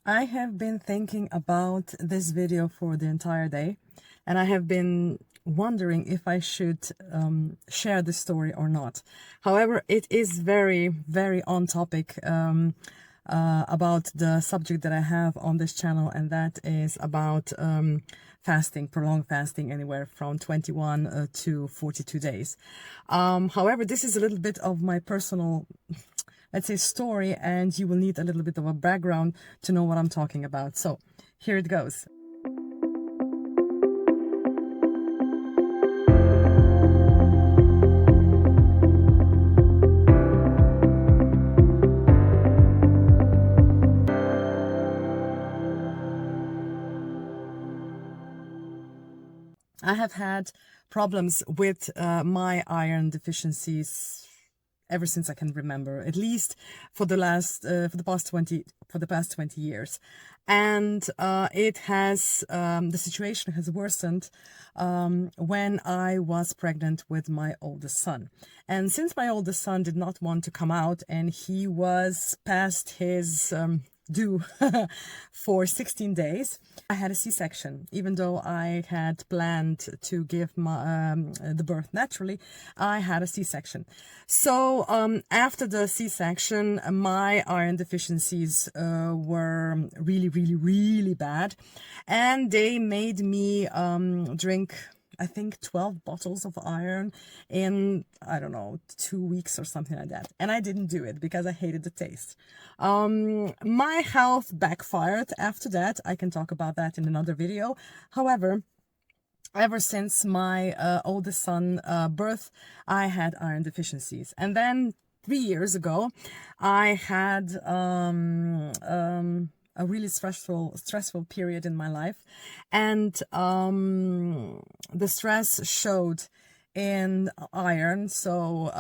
I have been thinking about this video for the entire day, and I have been wondering if I should share this story or not. However, it is very, very on topic about the subject that I have on this channel, and that is about fasting, prolonged fasting, anywhere from 21 to 42 days. However, this is a little bit of my personal, let's say, story, and you will need a little bit of a background to know what I'm talking about. So here it goes. I have had problems with my iron deficiencies ever since I can remember, at least for the past 20 years. And the situation has worsened when I was pregnant with my oldest son. And since my oldest son did not want to come out, and he was past his due for 16 days, I had a C-section. Even though I had planned to give the birth naturally, I had a C-section. So after the C-section, my iron deficiencies were really, really, really bad, and they made me drink, I think, 12 bottles of iron in, I don't know, 2 weeks or something like that. And I didn't do it because I hated the taste. My health backfired after that. I can talk about that in another video. However, ever since my oldest son birth, I had iron deficiencies. And then 3 years ago, I had a really stressful period in my life, and the stress showed in iron. So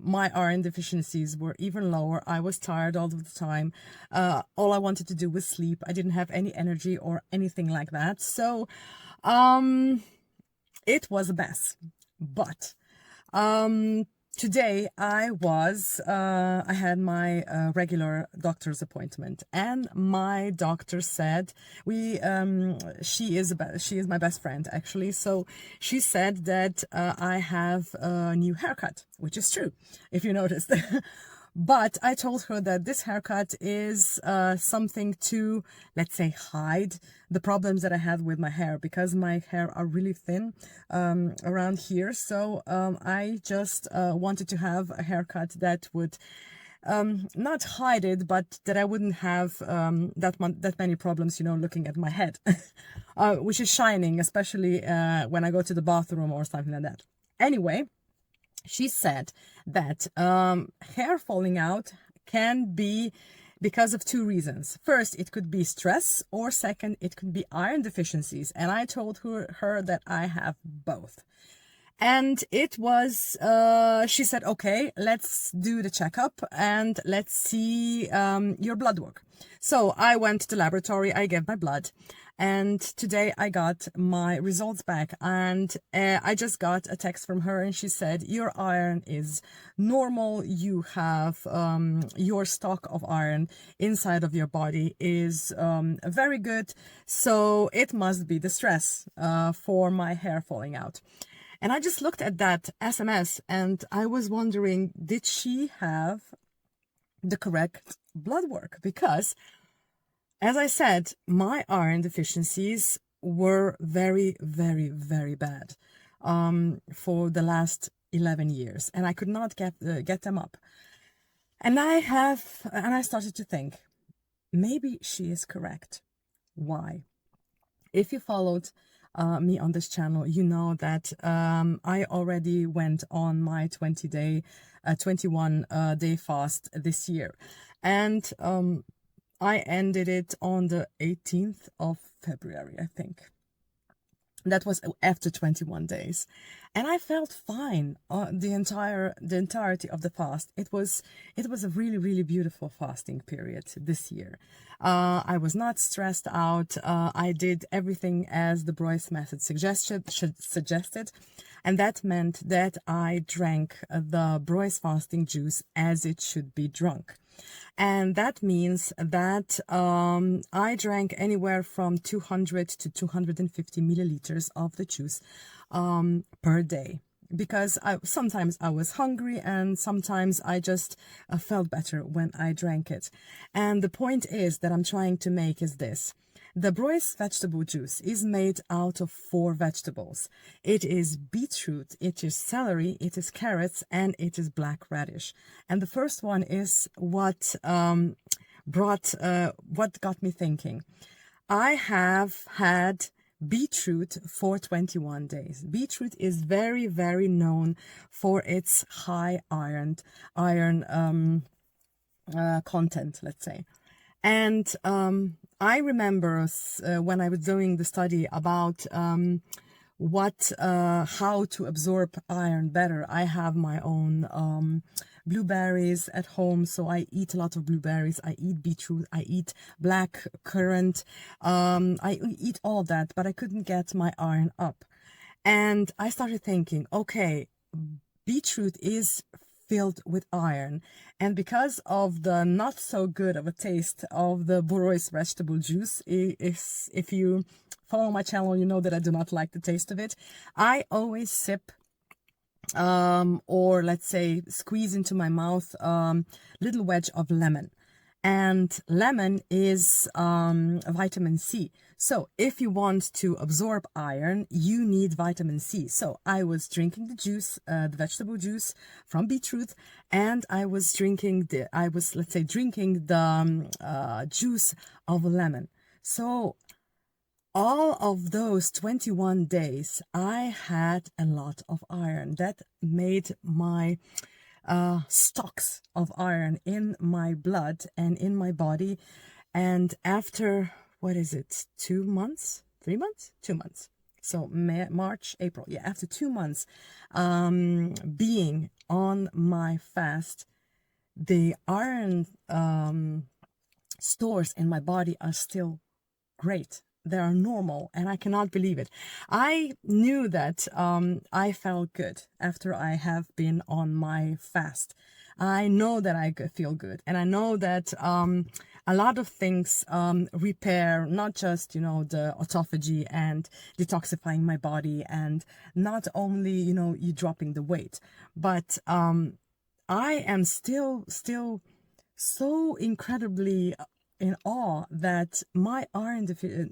my iron deficiencies were even lower. I was tired all of the time. All I wanted to do was sleep. I didn't have any energy or anything like that. So it was a mess. But today I had my regular doctor's appointment, and my doctor said she is my best friend, actually. So she said that I have a new haircut, which is true, if you noticed. But I told her that this haircut is something to, let's say, hide the problems that I had with my hair, because my hair are really thin around here. So I just wanted to have a haircut that would not hide it, but that I wouldn't have that many problems, looking at my head, which is shining, especially when I go to the bathroom or something like that. Anyway, she said that hair falling out can be because of two reasons. First, it could be stress, or second, it could be iron deficiencies. And I told her that I have both. And it was, she said, okay, let's do the checkup and let's see your blood work. So I went to the laboratory, I gave my blood, and today I got my results back, and I just got a text from her, and she said, your iron is normal. You have your stock of iron inside of your body is very good. So it must be the stress for my hair falling out. And I just looked at that SMS, and I was wondering, did she have the correct blood work? Because, as I said, my iron deficiencies were very, very, very bad for the last 11 years, and I could not get them up. And I started to think, maybe she is correct. Why? If you followed me on this channel, you know that I already went on my 21 day fast this year, and I ended it on the 18th of February, I think. That was after 21 days, and I felt fine the entirety of the fast. It was a really, really beautiful fasting period this year. I was not stressed out. I did everything as the Breuss method suggested, and that meant that I drank the Breuss fasting juice as it should be drunk. And that means that I drank anywhere from 200 to 250 milliliters of the juice per day, because sometimes I was hungry and sometimes I just felt better when I drank it. And the point is that I'm trying to make is this. The Breuss vegetable juice is made out of 4 vegetables. It is beetroot, it is celery, it is carrots, and it is black radish. And the first one is what got me thinking. I have had beetroot for 21 days. Beetroot is very, very known for its high iron content, let's say. And I remember when I was doing the study about how to absorb iron better. I have my own blueberries at home, so I eat a lot of blueberries. I eat beetroot, I eat black currant, I eat all that, but I couldn't get my iron up. And I started thinking, okay, beetroot is filled with iron, and because of the not so good of a taste of the Breuss vegetable juice, if you follow my channel, you know that I do not like the taste of it. I always sip or let's say squeeze into my mouth a little wedge of lemon. And lemon is vitamin C. So if you want to absorb iron, you need vitamin C. So I was drinking the juice, the vegetable juice from beetroot, and I was drinking the juice of a lemon. So all of those 21 days, I had a lot of iron. That made my stocks of iron in my blood and in my body. And after, what is it, 2 months, 3 months, 2 months, so March, April, yeah, after 2 months being on my fast, the iron stores in my body are still great. They are normal, and I cannot believe it. I knew that I felt good after I have been on my fast. I know that I feel good, and I know that a lot of things repair, not just, you know, the autophagy and detoxifying my body, and not only, you know, you dropping the weight, but I am still so incredibly in awe that my iron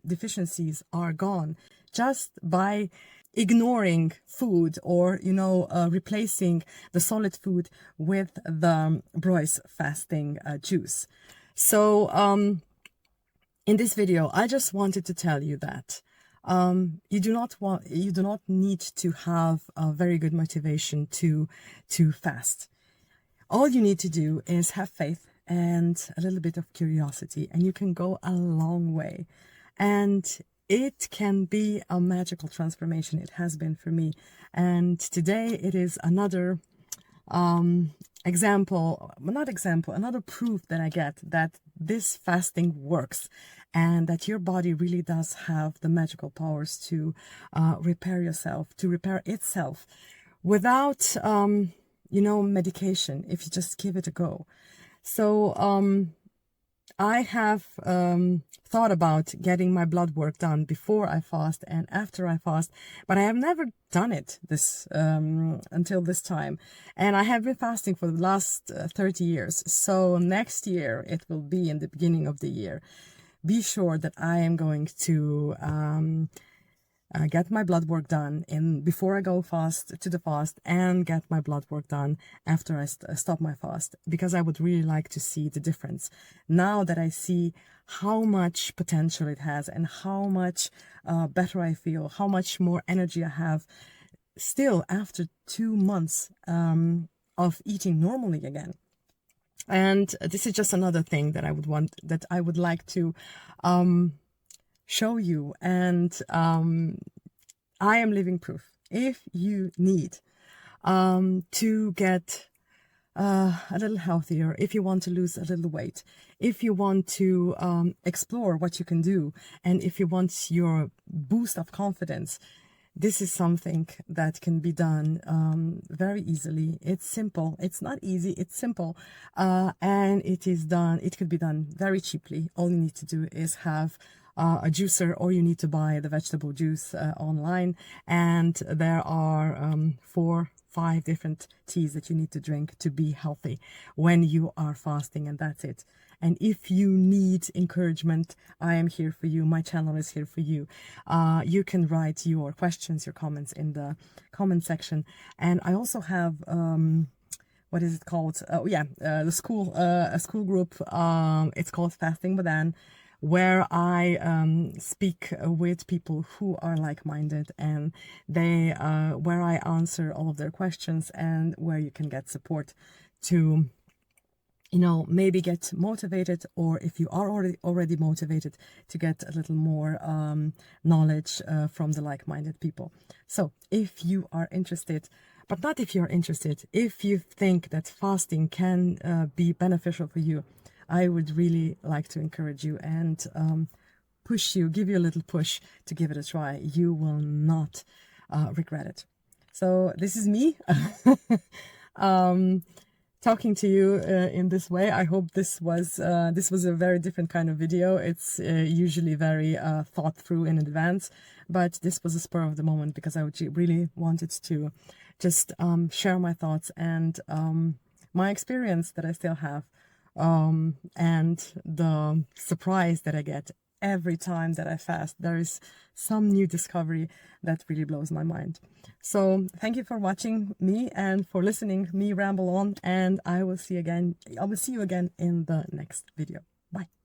deficiencies are gone just by ignoring food, or, you know, replacing the solid food with the Breuss fasting juice. So in this video, I just wanted to tell you that you do not need to have a very good motivation to fast. All you need to do is have faith and a little bit of curiosity, and you can go a long way. And it can be a magical transformation. It has been for me. And today it is another another proof that I get that this fasting works, and that your body really does have the magical powers to repair itself without, you know, medication, if you just give it a go. So I have thought about getting my blood work done before I fast and after I fast, but I have never done it until this time. And I have been fasting for the last 30 years. So next year, it will be in the beginning of the year. Be sure that I am going to get my blood work done before I go to the fast, and get my blood work done after I stop my fast, because I would really like to see the difference now that I see how much potential it has, and how much better I feel, how much more energy I have still after 2 months of eating normally again. And this is just another thing that I would like to show you. And I am living proof. If you need to get a little healthier, if you want to lose a little weight, if you want to explore what you can do, and if you want your boost of confidence, this is something that can be done very easily. It's simple. It's not easy. It's simple. And it could be done very cheaply. All you need to do is have a juicer, or you need to buy the vegetable juice online. And there are 4-5 different teas that you need to drink to be healthy when you are fasting, and that's it. And if you need encouragement, I am here for you. My channel is here for you. You can write your questions, your comments in the comment section. And I also have, what is it called? Oh yeah, a school group. It's called Fasting with Anne, where I speak with people who are like-minded, and where I answer all of their questions, and where you can get support to, you know, maybe get motivated, or if you are already motivated, to get a little more knowledge from the like-minded people. So if you are interested, but not if you're interested, if you think that fasting can be beneficial for you, I would really like to encourage you and give you a little push to give it a try. You will not regret it. So this is me. Talking to you in this way. I hope this was a very different kind of video. It's usually very thought through in advance, but this was a spur of the moment because I really wanted to just share my thoughts and my experience that I still have, and the surprise that I get every time that I fast. There is some new discovery that really blows my mind. So thank you for watching me and for listening me ramble on, and I will see you again in the next video. Bye.